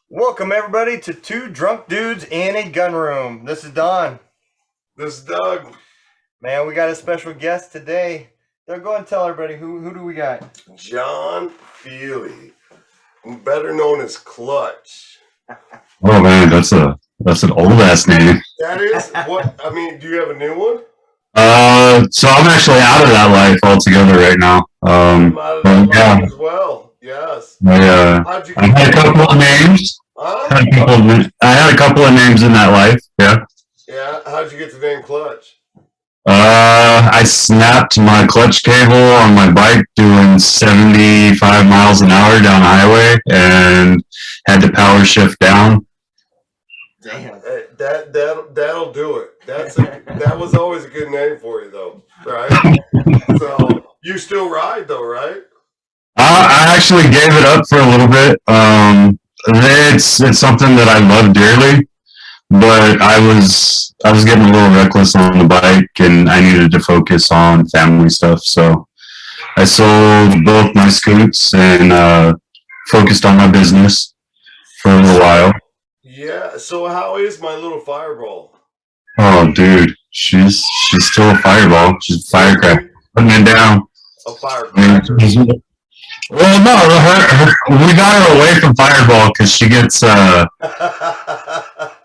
Welcome everybody to Two Drunk Dudes in a Gun Room. This is Don. This is Doug. Man, we got a special guest today. So go ahead and tell everybody who do we got? Jon Fealy, better known as Clutch. Oh man, that's an old ass name. That is what I mean. Do you have a new one? So I'm actually out of that life altogether right now. I'm out of that life as well. Yes. I had a couple of names. Huh? I had a couple of names in that life. Yeah. Yeah. How'd you get the name Clutch? I snapped my clutch cable on my bike doing 75 miles an hour down the highway and had to power shift down. Damn. That'll do it. That was always a good name for you though, right? So you still ride though, right? I actually gave it up for a little bit. It's something that I love dearly, but I was getting a little reckless on the bike, and I needed to focus on family stuff. So I sold both my scoots and focused on my business for a little while. Yeah. So how is my little fireball? Oh, dude, she's still a fireball. She's a firecracker. Putting it down. A firecracker. Well, no, we got her away from Fireball because she gets a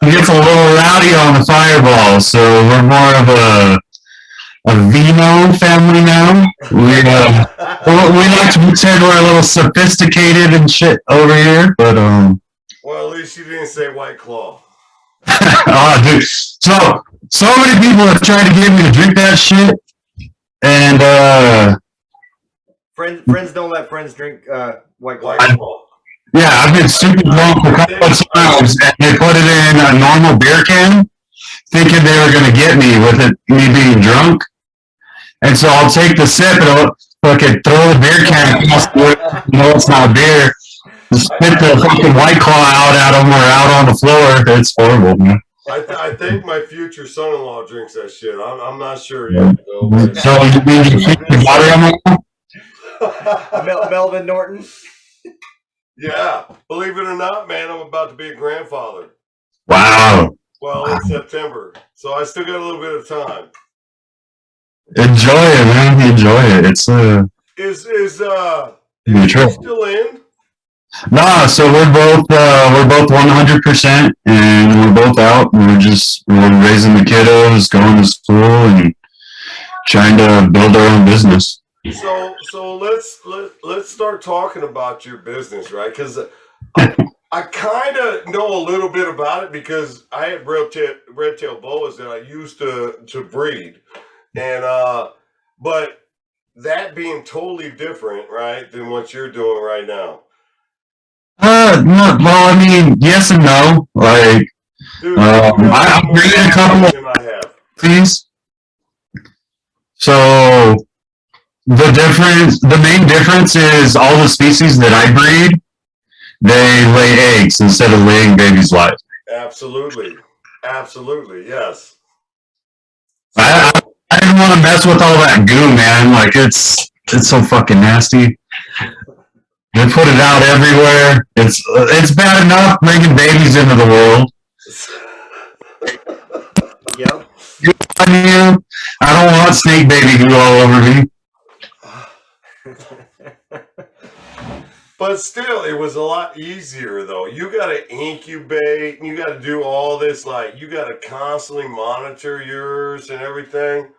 little rowdy on the Fireball. So we're more of a Vino family now. We like to pretend we're a little sophisticated and shit over here, but Well, at least you didn't say White Claw. Oh, dude. So many people have tried to get me to drink that shit, and Friends don't let friends drink White Claw. Yeah, I've been super drunk a couple of times, and they put it in a normal beer can, thinking they were going to get me with it, me being drunk. And so I'll take the sip and I'll fucking throw the beer can across the way. No, it's not beer. Just spit the fucking White Claw out at them or out on the floor. It's horrible, man. I think my future son-in-law drinks that shit. I'm not sure yet. So you mean you keep your water on that? Melvin Norton. Yeah, believe it or not, man, I'm about to be a grandfather. Wow. Well, in September, so I still got a little bit of time. Enjoy it, man. Enjoy it. It's Is he still in? No, so we're both 100%, and we're both out. And we're raising the kiddos, going to school, and trying to build our own business. So let's start talking about your business, right? Because I kind of know a little bit about it because I had red tail boas that I used to breed, and but that being totally different, right, than what you're doing right now. No, well, I mean, yes and no. Like, Dude, I'm bringing a couple of things. So the main difference is all the species that I breed, they lay eggs instead of laying babies live. Absolutely, yes. I didn't want to mess with all that goo, man. Like it's so fucking nasty. They put it out everywhere. It's bad enough bringing babies into the world. Yep. I don't want snake baby goo all over me. But still, it was a lot easier though. You got to incubate, and you got to do all this. Like you got to constantly monitor yours and everything.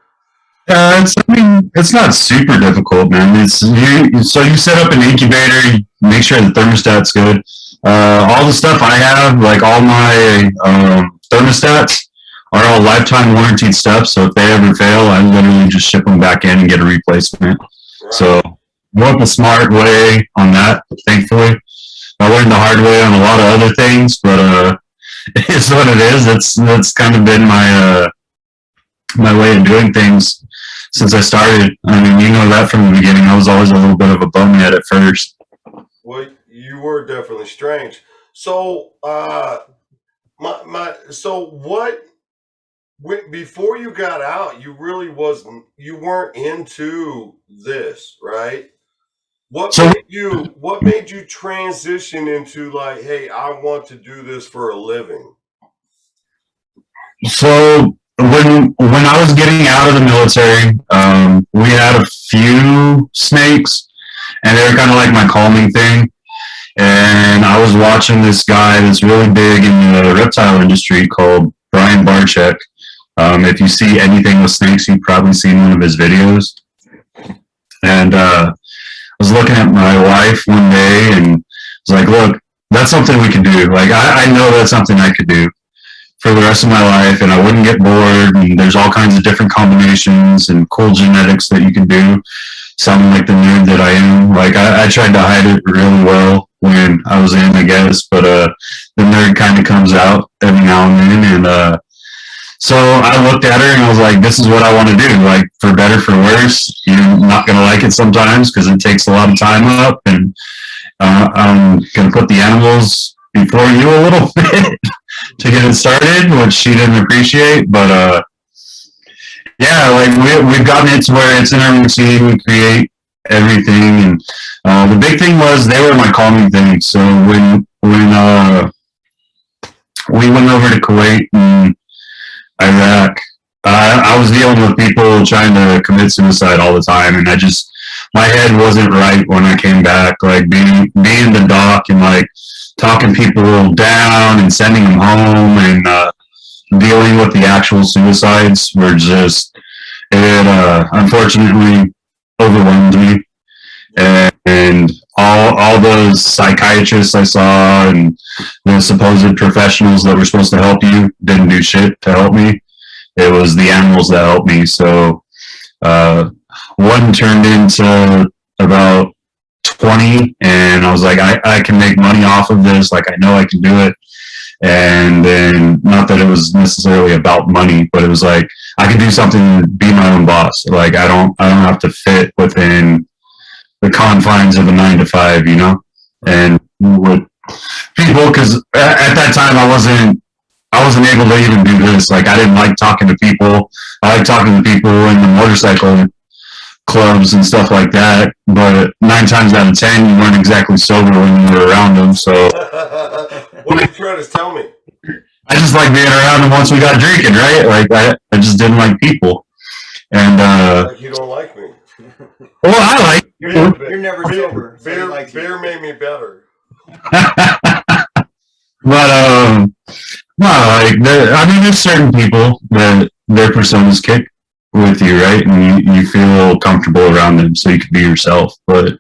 It's not super difficult, man. So you set up an incubator, you make sure the thermostat's good. All the stuff I have, like all my thermostats, are all lifetime warranted stuff. So if they ever fail, I literally just ship them back in and get a replacement. Right. So went the smart way on that, thankfully. I learned the hard way on a lot of other things, but it's what it is. That's kind of been my way of doing things since I started. I mean, you know that from the beginning. I was always a little bit of a bonehead at first. Well, you were definitely strange. So, so what? Before you got out, you you weren't into this, right? What made you transition into like, hey, I want to do this for a living? So when I was getting out of the military, we had a few snakes, and they were kind of like my calming thing. And I was watching this guy that's really big in the reptile industry called Brian Barczyk. If you see anything with snakes, you've probably seen one of his videos. And I was looking at my wife one day and was like, look, that's something we can do. Like, I know that's something I could do for the rest of my life, and I wouldn't get bored. And there's all kinds of different combinations and cool genetics that you can do. Sounding like the nerd that I am. Like, I tried to hide it really well when I was in, I guess, but the nerd kind of comes out every now and then. And so I looked at her and I was like, this is what I want to do. Like, for better, for worse, you're not going to like it sometimes because it takes a lot of time up, and I'm going to put the animals before you a little bit to get it started, which she didn't appreciate. But yeah, like we've gotten it to where it's in our routine. We create everything, and the big thing was they were my calming thing. So when we went over to Kuwait and Iraq, I was dealing with people trying to commit suicide all the time, and my head wasn't right when I came back. Like being the doc and like talking people down and sending them home, and dealing with the actual suicides were just, it unfortunately overwhelmed me. And all those psychiatrists I saw and the supposed professionals that were supposed to help you didn't do shit to help me. It was the animals that helped me. So one turned into about 20, and I was like, I can make money off of this. Like, I know I can do it. And then, not that it was necessarily about money, but it was like, I can do something, be my own boss. Like, I don't have to fit within the confines of a 9-to-5, you know? And with people, because at that time I wasn't able to even do this. Like, I didn't like talking to people. I like talking to people in the motorcycle clubs and stuff like that. But 9 times out of 10, you weren't exactly sober when you were around them. So, what are you trying to tell me? I just like being around them once we got drinking, right? Like, I just didn't like people. And like you don't like me. Well, I like you. You're never sober. So beer made me better. But no, like I mean, there's certain people that their personas kick with you, right? And you feel comfortable around them, so you can be yourself. But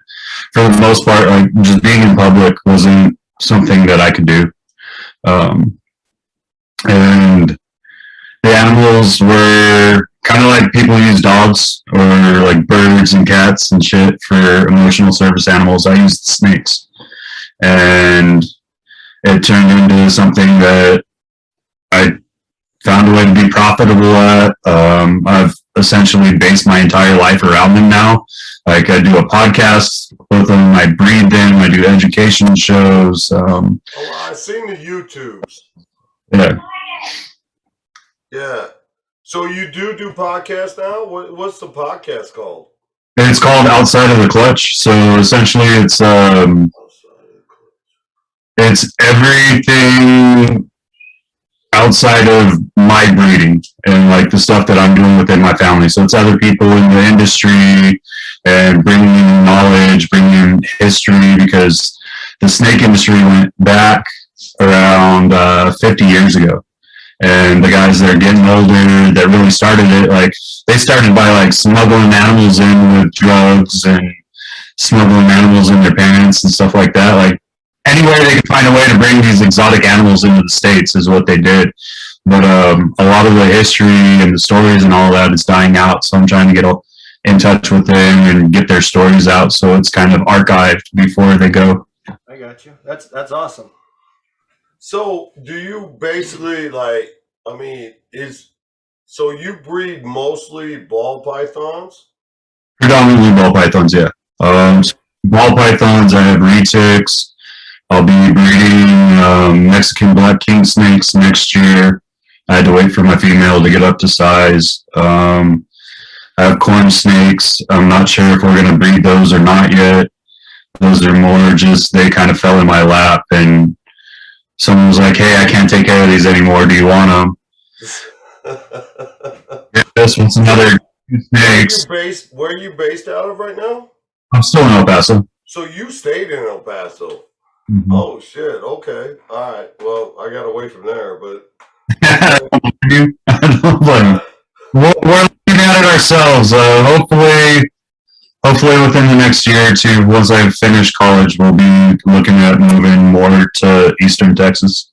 for the most part, like, just being in public wasn't something that I could do. And the animals were kind of like people use dogs or like birds and cats and shit for emotional service animals. I used snakes, and it turned into something that I found a way to be profitable at. I've essentially based my entire life around them now. Like, I do a podcast with them, I breed them, I do education shows. Oh, I've seen the YouTubes. Yeah. Yeah. So you do podcasts now? What's the podcast called? It's called Outside of the Clutch. So essentially it's everything outside of my breeding and like the stuff that I'm doing within my family. So it's other people in the industry and bringing in knowledge, bringing in history, because the snake industry went back around 50 years ago. And the guys that are getting older that really started it, like, they started by like smuggling animals in with drugs and smuggling animals in their parents and stuff like that. Like, anywhere they could find a way to bring these exotic animals into the States is what they did. But a lot of the history and the stories and all that is dying out. So I'm trying to in touch with them and get their stories out. So it's kind of archived before they go. I got you. That's awesome. So do you basically so you breed mostly ball pythons? Predominantly ball pythons, yeah. Ball pythons, I have retics. I'll be breeding Mexican black king snakes next year. I had to wait for my female to get up to size. I have corn snakes. I'm not sure if we're going to breed those or not yet. Those are more just, they kind of fell in my lap and someone was like, hey, I can't take care of these anymore. Do you want them? This one's another snakes. Where are you based out of right now? I'm still in El Paso. So you stayed in El Paso. Mm-hmm. Oh shit. Okay. All right. Well, I got away from there, but I don't blame you. We're looking at it ourselves. Hopefully within the next year or two, once I've finished college, we'll be looking at moving more to Eastern Texas.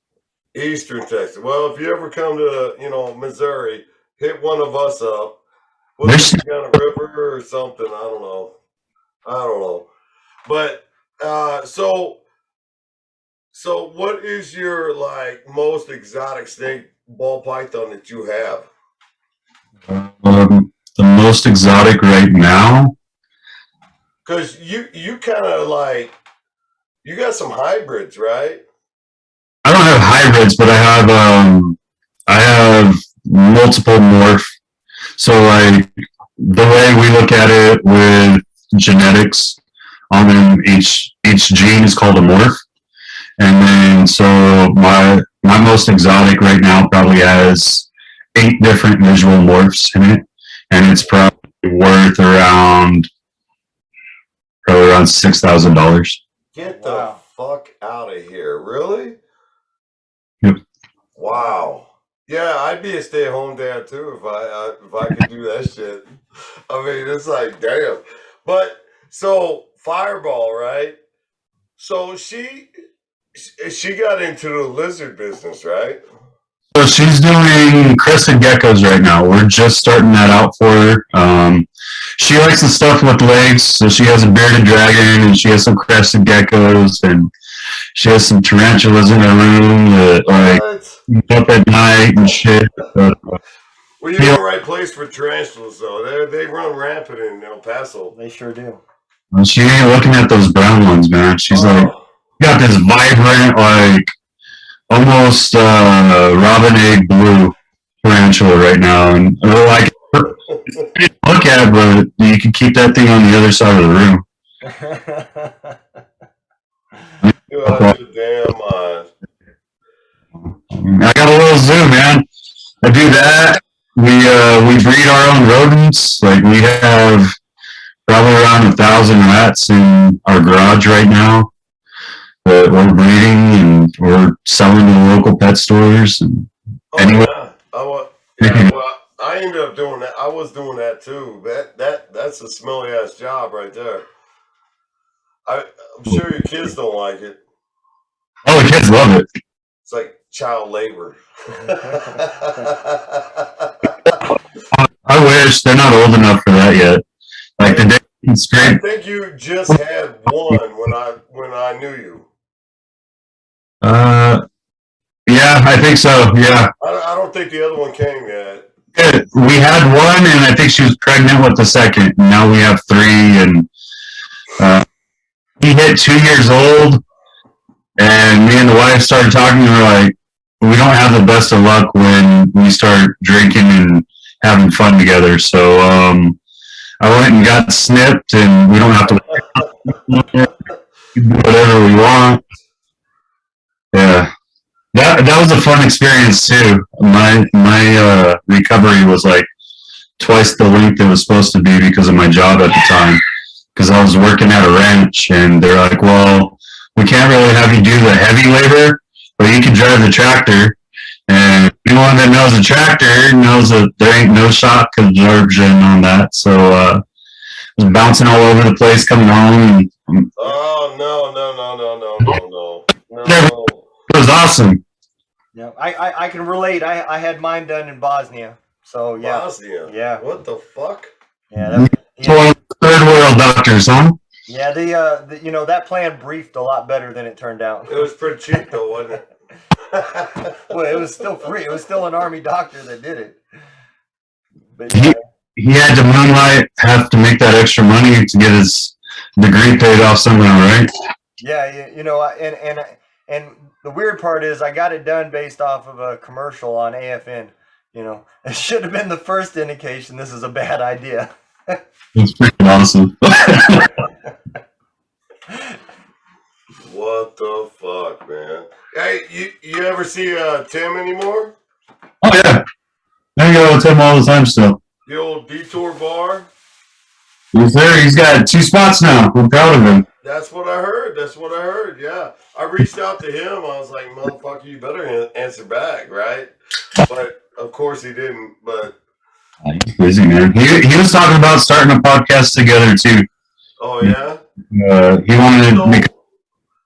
Eastern Texas. Well, if you ever come to, Missouri, hit one of us up. We'll get you down a river or something. I don't know. But so what is your most exotic snake ball python that you have? The most exotic right now? Because you kind of you got some hybrids, right? I don't have hybrids, but I have multiple morph. So the way we look at it with genetics on them, each gene is called a morph. And then so my most exotic right now probably has 8 different visual morphs in it, and it's probably worth around $6,000. Get the fuck out of here! Really? Yep. Wow. Yeah, I'd be a stay-at-home dad too if I could do that shit. I mean, it's like damn. But so Fireball, right? So she got into the lizard business, right? So she's doing crested geckos right now. We're just starting that out for her. She likes the stuff with legs, so she has a bearded dragon, and she has some crested geckos, and she has some tarantulas in her room that up at night and shit. Well, you're in the right place for tarantulas, though. They run rampant in El Paso. They sure do. She ain't looking at those brown ones, man. She's got this vibrant, almost robin egg blue tarantula right now, and look at, but you can keep that thing on the other side of the room. You're out of your damn mind. I got a little zoo, man. I do that. We breed our own rodents. We have probably around 1,000 rats in our garage right now that we're breeding and we're selling to the local pet stores. And anyway, I ended up doing that. I was doing that too. That's a smelly ass job right there. I'm sure your kids don't like it. Oh, the kids love it. It's like child labor. I wish they're not old enough for that yet. The day I think you just had one when I knew you. Yeah, I think so. Yeah. I don't think the other one came yet. We had one, and I think she was pregnant with the second. Now we have 3, and he hit 2 years old, and me and the wife started talking, and we're like, we don't have the best of luck when we start drinking and having fun together. So I went and got snipped, and we don't have to do whatever we want. Yeah. That was a fun experience too. My recovery was twice the length it was supposed to be because of my job at the time. Because I was working at a ranch, and they're like, "Well, we can't really have you do the heavy labor, but you can drive the tractor." And anyone that knows a tractor knows that there ain't no shock absorption on that. So I was bouncing all over the place coming home. Oh no! It was awesome. Yeah, I can relate. I had mine done in Bosnia. So yeah. Bosnia? Yeah. What the fuck? Yeah. doctors, huh? Yeah, that plan briefed a lot better than it turned out. It was pretty cheap though, wasn't it? Well, it was still free. It was still an Army doctor that did it. But yeah. He had to have to make that extra money to get his degree paid off somehow, right? Yeah, and the weird part is I got it done based off of a commercial on AFN. It should have been the first indication this is a bad idea. It's freaking awesome. What the fuck, man? Hey, you ever see Tim anymore? Oh yeah, I go with him all the time still. The old Detour Bar? He's there. He's got 2 spots now. I'm proud of him. That's what I heard. Yeah. I reached out to him. I was like, motherfucker, you better answer back, right? But of course he didn't. But he's busy, man. He was talking about starting a podcast together too. Oh yeah. He wanted to make.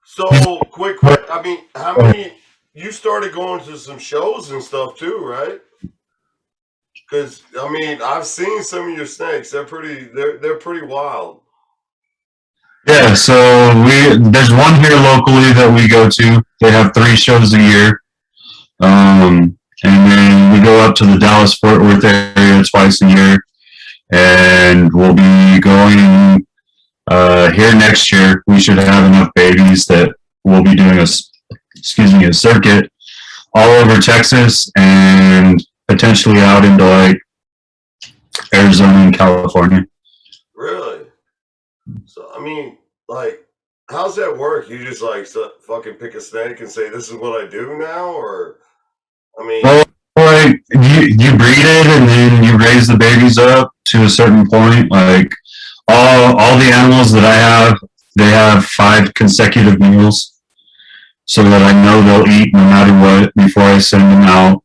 So quick. I mean, how many? You started going to some shows and stuff too, right? Because I mean, I've seen some of your snakes. They're pretty wild. Yeah, so there's one here locally that we go to. They have 3 shows a year, and then we go up to the Dallas-Fort Worth area twice a year, and we'll be going here next year. We should have enough babies that we'll be doing a circuit all over Texas and potentially out into like Arizona and California. Really? So I mean, like, how's that work? You just like fucking pick a snake and say this is what I do now, or I mean, well, like you breed it and then you raise the babies up to a certain point. Like all the animals that I have, they have 5 consecutive meals, so that I know they'll eat no matter what before I send them out.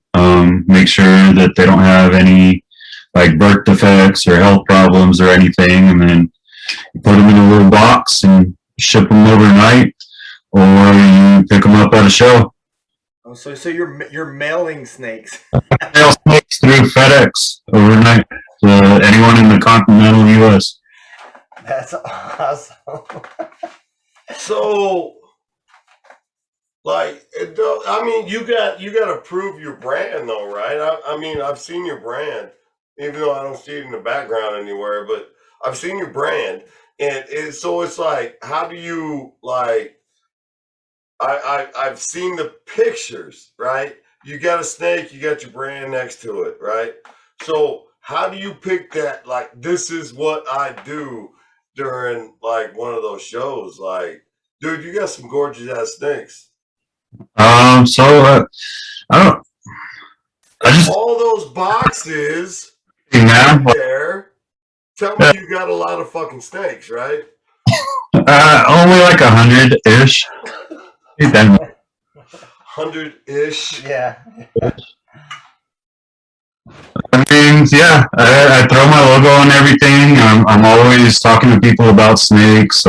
Make sure that they don't have any like birth defects or health problems or anything, and then you put them in a little box and ship them overnight, or you pick them up at a show. Oh, so you're mailing snakes? Mail snakes through FedEx overnight to anyone in the continental U.S. That's awesome. so. Like, I mean, you got to prove your brand, though, right? I mean, I've seen your brand, even though I don't see it in the background anywhere. But I've seen your brand, and so it's like, how do you like? I've seen the pictures, right? You got a snake, you got your brand next to it, right? So how do you pick that? Like, this is what I do during like one of those shows. Like, dude, you got some gorgeous ass snakes. I don't. I just all those boxes man. there. Tell me you got a lot of fucking snakes, right? Only like 100-ish. 100-ish. Yeah. I mean, yeah. I throw my logo on everything. I'm always talking to people about snakes.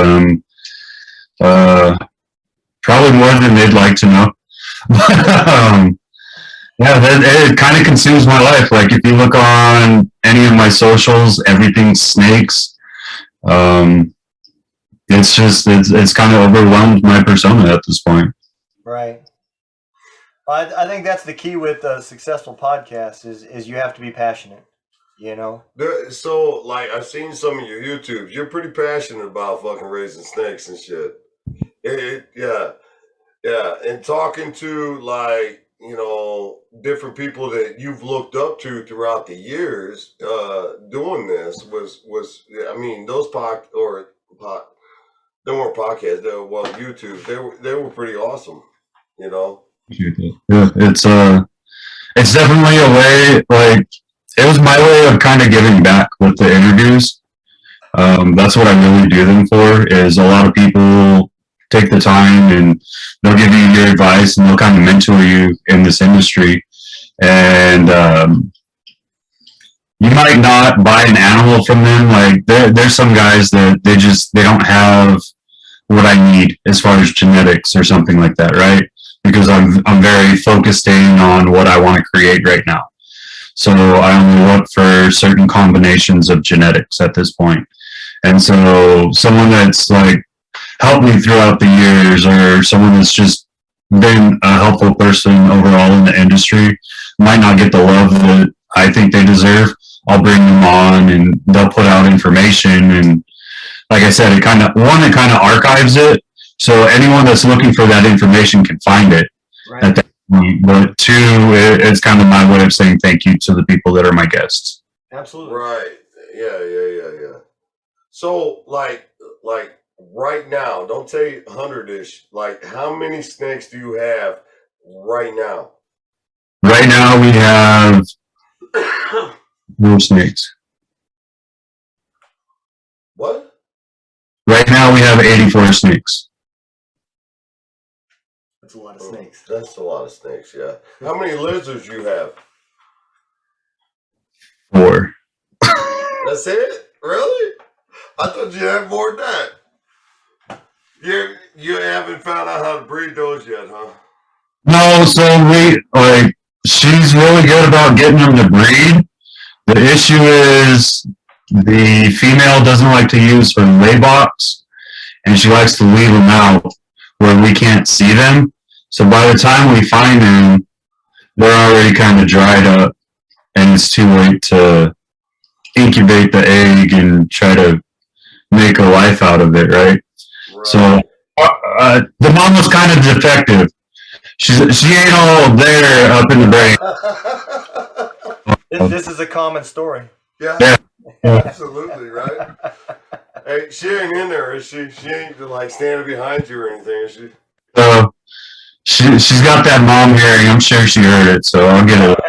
Probably more than they'd like to know. Yeah, it kind of consumes my life. Like, if you look on any of my socials, everything's snakes. It's kind of overwhelmed my persona at this point. Right. I think that's the key with a successful podcast is you have to be passionate. So, like, I've seen some of your YouTubes. You're pretty passionate about fucking raising snakes and shit. Yeah. And talking to, like, different people that you've looked up to throughout the years, doing this was I mean, those they weren't podcasts, they were YouTube. They were pretty awesome, Yeah, it's definitely a way, like, it was my way of kind of giving back with the interviews. That's what I really do them for, is a lot of people take the time and they'll give you your advice and they'll kind of mentor you in this industry. And you might not buy an animal from them. Like, there's some guys that they don't have what I need as far as genetics or something like that, right? Because I'm very focused in on what I want to create right now. So I only look for certain combinations of genetics at this point. And so someone that's like helped me throughout the years, or someone that's just been a helpful person overall in the industry, might not get the love that I think they deserve. I'll bring them on and they'll put out information. And like I said, it kind of archives it. So anyone that's looking for that information can find it at that point. But two, it's kind of my way of saying thank you to the people that are my guests. Absolutely. Right. Yeah. So like right now, don't say 100-ish. Like, how many snakes do you have right now? Right now we have no snakes. What? Right now we have 84 snakes. That's a lot of snakes. That's a lot of snakes, yeah. How many lizards you have? 4. That's it? Really? I thought you had more than that. You haven't found out how to breed those yet, huh? No, so she's really good about getting them to breed. The issue is the female doesn't like to use her lay box, and she likes to leave them out where we can't see them. So by the time we find them, they're already kind of dried up, and it's too late to incubate the egg and try to make a life out of it, right? So the mom was kind of defective. She ain't all there up in the brain. This is a common story. Yeah. Absolutely, right? Hey, she ain't in there, is she? She ain't like standing behind you or anything, is she? She's got that mom hearing. I'm sure she heard it, so I'll get it.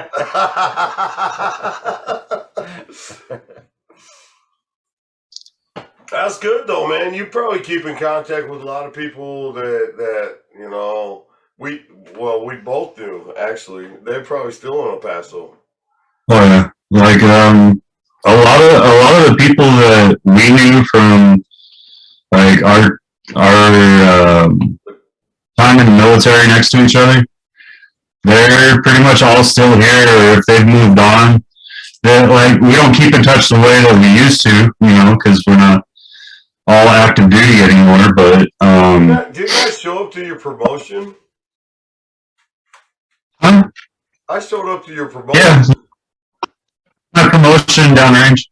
That's good though, man. You probably keep in contact with a lot of people that you know. We both do actually. They're probably still in El Paso. Oh yeah, like a lot of the people that we knew from like our time in the military next to each other, they're pretty much all still here, or if they've moved on. That like we don't keep in touch the way that we used to, because we're not all active duty anymore. But did I show up to your promotion? Huh? I showed up to your promotion. Yeah, my promotion downrange.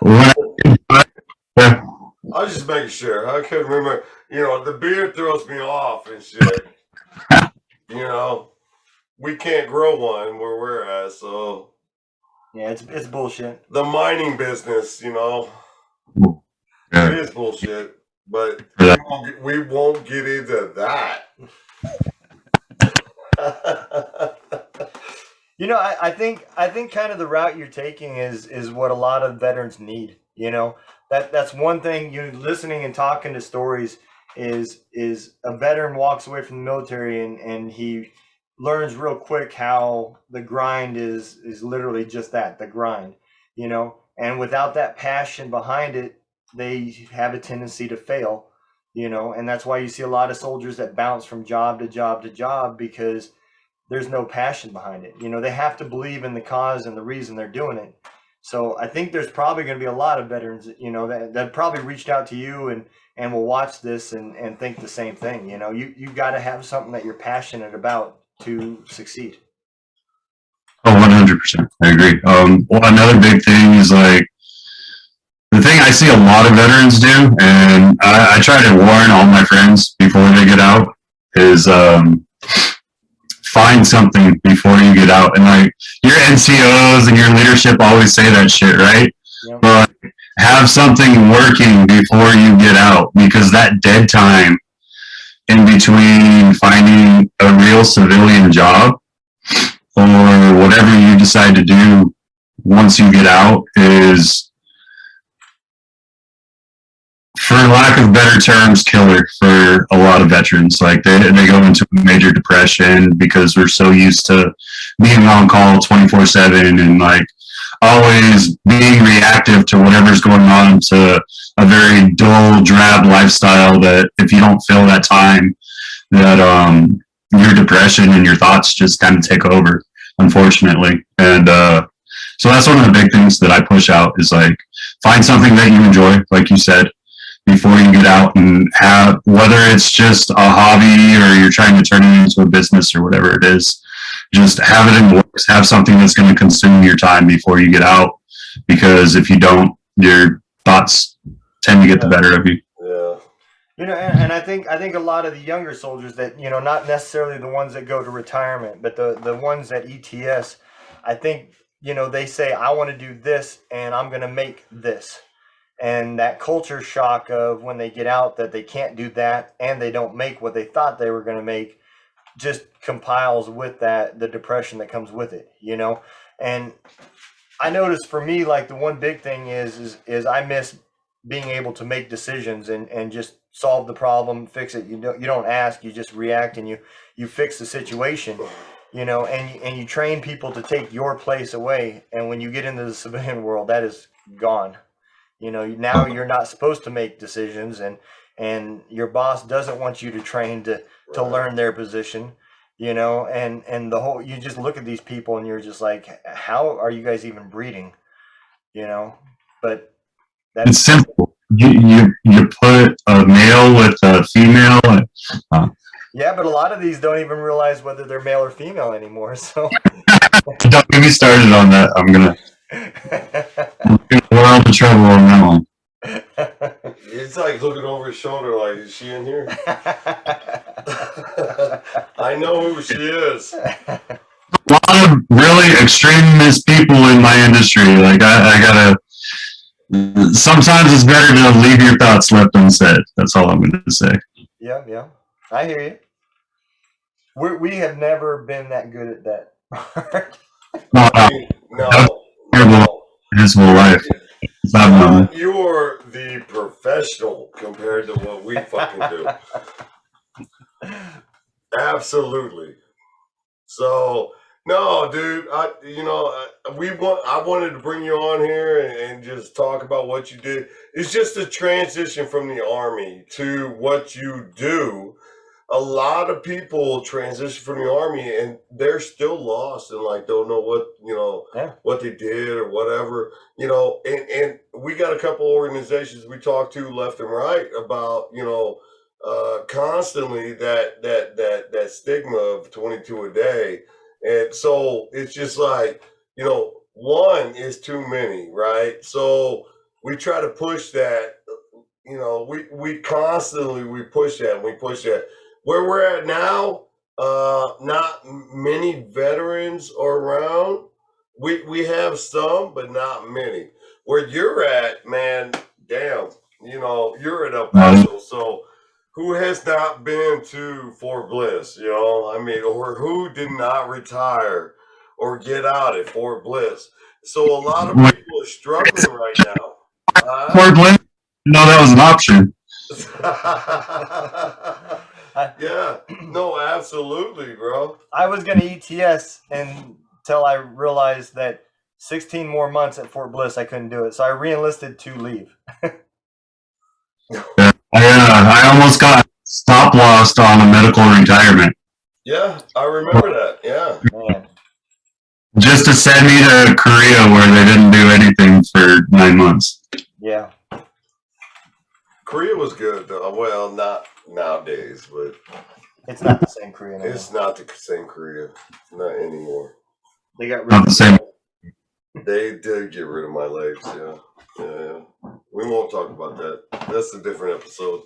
Yeah. I was just making sure. I couldn't remember. The beard throws me off and shit. We can't grow one where we're at, so. Yeah, it's bullshit. The mining business, Yeah. it is bullshit. But we won't get into that. I think kind of the route you're taking is what a lot of veterans need. That's one thing. You listening and talking to stories is a veteran walks away from the military and he learns real quick how the grind is literally just that, the grind. And without that passion behind it, they have a tendency to fail. And that's why you see a lot of soldiers that bounce from job to job to job, because there's no passion behind it. They have to believe in the cause and the reason they're doing it. So I think there's probably going to be a lot of veterans, that probably reached out to you and will watch this and think the same thing. You got to have something that you're passionate about to succeed. Oh, 100%. I agree. Another big thing is like the thing I see a lot of veterans do, and I try to warn all my friends before they get out, is find something before you get out. And like your NCOs and your leadership always say that shit, right? Yep. But have something working before you get out, because that dead time in between finding a real civilian job or whatever you decide to do once you get out is, for lack of better terms, killer for a lot of veterans. Like they go into a major depression because we're so used to being on call 24/7 and like always being reactive to whatever's going on, to a very dull, drab lifestyle that if you don't fill that time, that your depression and your thoughts just kind of take over, unfortunately. And So that's one of the big things that I push out is like find something that you enjoy, like you said, before you get out and have, whether it's just a hobby or you're trying to turn it into a business or whatever it is, just have it in works, have something that's going to consume your time before you get out. Because if you don't, your thoughts tend to get the better of you. Yeah. You know, and I think a lot of the younger soldiers that, you know, not necessarily the ones that go to retirement, but the ones at ETS, I think, you know, they say, I want to do this and I'm going to make this. And that culture shock of when they get out that they can't do that and they don't make what they thought they were going to make just compiles with that, the depression that comes with it, you know? And I noticed for me, like the one big thing is I miss being able to make decisions and just solve the problem, fix it. You don't ask, you just react and you fix the situation, you know, and you train people to take your place away. And when you get into the civilian world, that is gone. You know, now you're not supposed to make decisions and your boss doesn't want you to train to learn their position, you know, and the whole, you just look at these people and you're just like, how are you guys even breeding, you know? But that's it's simple. You put a male with a female. Yeah, but a lot of these don't even realize whether they're male or female anymore. So Don't get me started on that. I'm gonna world of trouble on that one. It's like looking over his shoulder, like, is she in here? I know who she is. A lot of really extremist people in my industry. Like I gotta. Sometimes it's better to leave your thoughts left unsaid. That's all I'm gonna say. Yeah, I hear you. We have never been that good at that part. No. His whole life. You're the professional compared to what we fucking do. Absolutely. So no, dude. I wanted to bring you on here and just talk about what you did. It's just a transition from the Army to what you do. A lot of people transition from the Army and they're still lost and like don't know what, you know, what they did or whatever, you know, and we got a couple organizations we talk to left and right about, you know, constantly that stigma of 22 a day. And so it's just like, you know, one is too many, right? So we try to push that, you know, we constantly, we push that. Where we're at now, not many veterans are around. We have some, but not many. Where you're at, man, damn, you know, you're at El Paso. So who has not been to Fort Bliss, you know? I mean, or who did not retire or get out at Fort Bliss? So a lot of people are struggling right now. Fort Bliss? No, that was an option. Yeah, no, absolutely, bro. I was going to ETS until I realized that 16 more months at Fort Bliss, I couldn't do it. So I re-enlisted to leave. I almost got stop lost on a medical retirement. Yeah, I remember that. Yeah. Man. Just to send me to Korea where they didn't do anything for 9 months. Yeah. Korea was good, though. Well, not nowadays, but it's not the same Korea anymore. It's not the same Korea. Not anymore. They got rid Not the same. They did get rid of my legs, yeah. We won't talk about that. That's a different episode.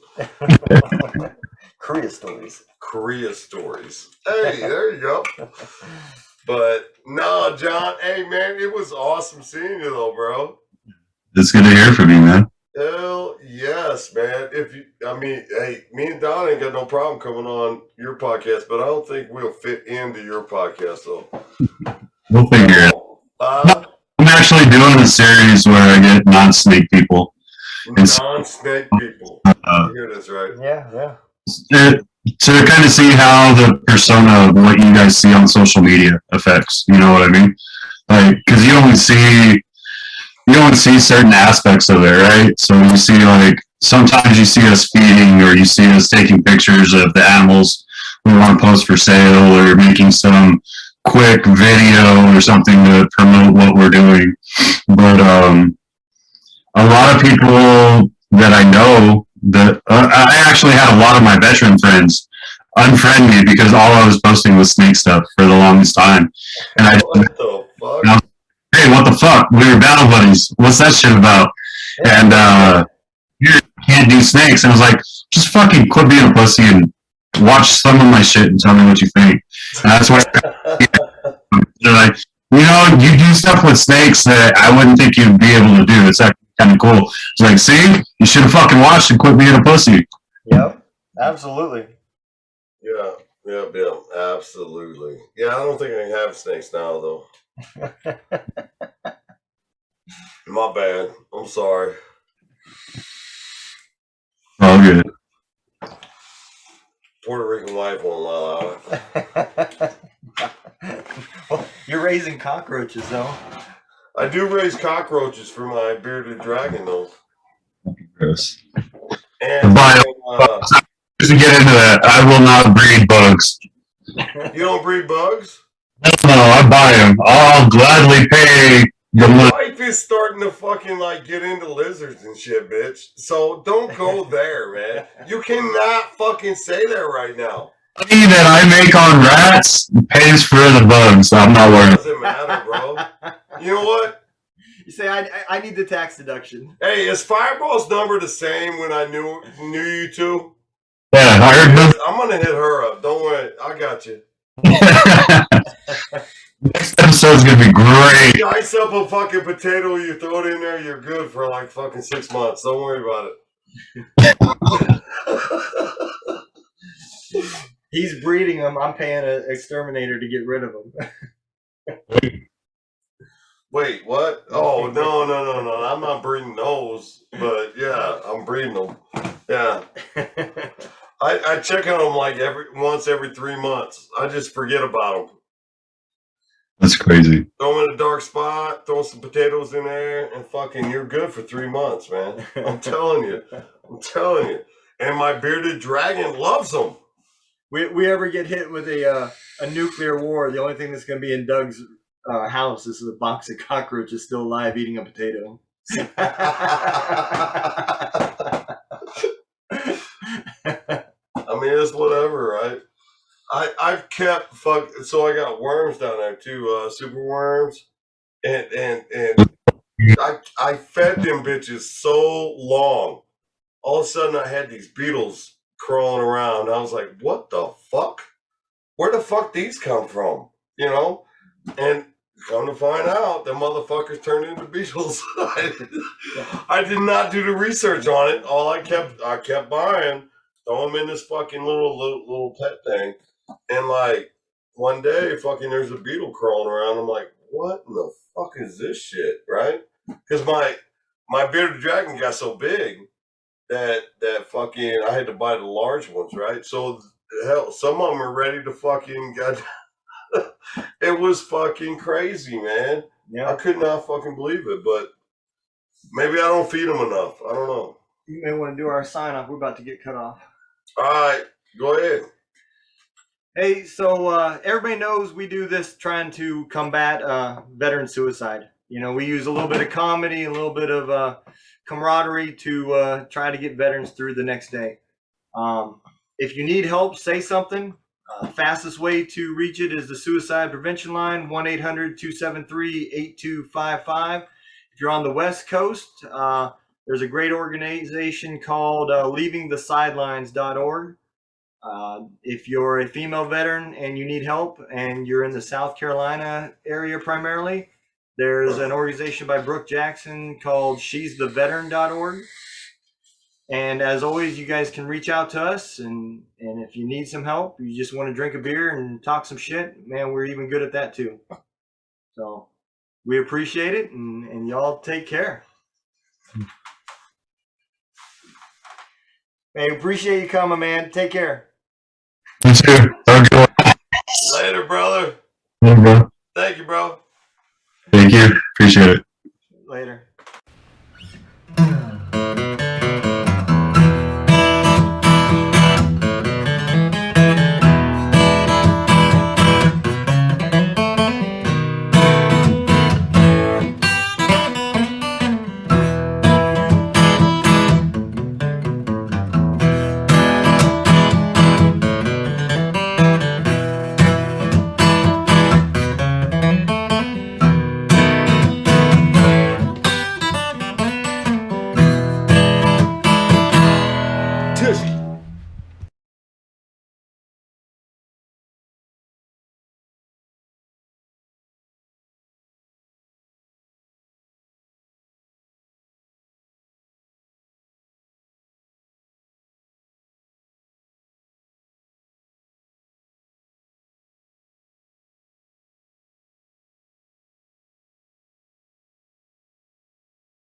Korea stories. Hey, there you go. But no, John, hey man, it was awesome seeing you though, bro. It's good to hear from you, man. Hell yes, man. Hey, me and Don ain't got no problem coming on your podcast, but I don't think we'll fit into your podcast though. We'll figure it out. I'm actually doing a series where I get non-snake people. Non-snake people. You hear this, right? Yeah. To kind of see how the persona of what you guys see on social media affects, you know what I mean? Like, because you only see certain aspects of it, right? So you see, like, sometimes you see us feeding or you see us taking pictures of the animals we want to post for sale or making some quick video or something to promote what we're doing. But a lot of people that I know that I actually had a lot of my veteran friends unfriend me because all I was posting was snake stuff for the longest time. And What the fuck? hey, what the fuck? We were battle buddies. What's that shit about? And you can't do snakes. And I was like, just fucking quit being a pussy and watch some of my shit and tell me what you think. And that's why they're like, you do stuff with snakes that I wouldn't think you'd be able to do. It's actually kind of cool. It's like, see, you should have fucking watched and quit being a pussy. Yep, absolutely. Yeah, absolutely. Yeah, I don't think I can have snakes now, though. My bad. I'm sorry. Oh, good. Puerto Rican wife won't allow it. Well, you're raising cockroaches, though. I do raise cockroaches for my bearded dragon, though. Gross. And Just to get into that, I will not breed bugs. you don't breed bugs? No, I buy them. I'll gladly pay the My money. wife is starting to fucking like get into lizards and shit, bitch. So don't go there, man. You cannot fucking say that right now. Money that I make on rats pays for the bugs. I'm not worried. Doesn't matter, bro. You know what? You say I need the tax deduction. Hey, is Fireball's number the same when I knew you two? Yeah, I heard I'm gonna hit her up. Don't worry, I got you. Next episode's gonna be great. You ice up a fucking potato, you throw it in there, you're good for like fucking 6 months. Don't worry about it. He's breeding them. I'm paying an exterminator to get rid of them. Wait, what? Oh, no. I'm not breeding those, but yeah, I'm breeding them. Yeah. I check on them like once every 3 months. I just forget about them. That's crazy. Throw them in a dark spot, throw some potatoes in there, and fucking you're good for 3 months, man. I'm telling you. And my bearded dragon loves them. We ever get hit with a nuclear war, the only thing that's going to be in Doug's house is a box of cockroaches still alive eating a potato. I mean, it's whatever, right? I've kept so I got worms down there too, super worms, and I fed them bitches so long. All of a sudden, I had these beetles crawling around. I was like, "What the fuck? Where the fuck these come from?" You know? And come to find out, the motherfuckers turned into beetles. I did not do the research on it. All I kept buying, throw them in this fucking little pet thing. And like one day, fucking there's a beetle crawling around. I'm like, what in the fuck is this shit, right? Because my bearded dragon got so big that fucking I had to buy the large ones, right? So hell, some of them are ready to fucking get. It was fucking crazy, man. Yeah. I could not fucking believe it, but maybe I don't feed them enough. I don't know. You may want to do our sign off. We're about to get cut off. All right, go ahead. Hey, so everybody knows we do this trying to combat veteran suicide. You know, we use a little bit of comedy, a little bit of camaraderie to try to get veterans through the next day. If you need help, say something. Fastest way to reach it is the suicide prevention line, 1-800-273-8255. If you're on the West Coast, there's a great organization called leavingthesidelines.org. If you're a female veteran and you need help and you're in the South Carolina area primarily, there's an organization by Brooke Jackson called she'stheveteran.org. And as always, you guys can reach out to us, and if you need some help, you just want to drink a beer and talk some shit, man, we're even good at that too. So we appreciate it, and y'all take care. Hey, appreciate you coming, man. Take care. You too. Have a good one. Later, brother. Bro. Thank you, bro. Thank you. Appreciate it. Later.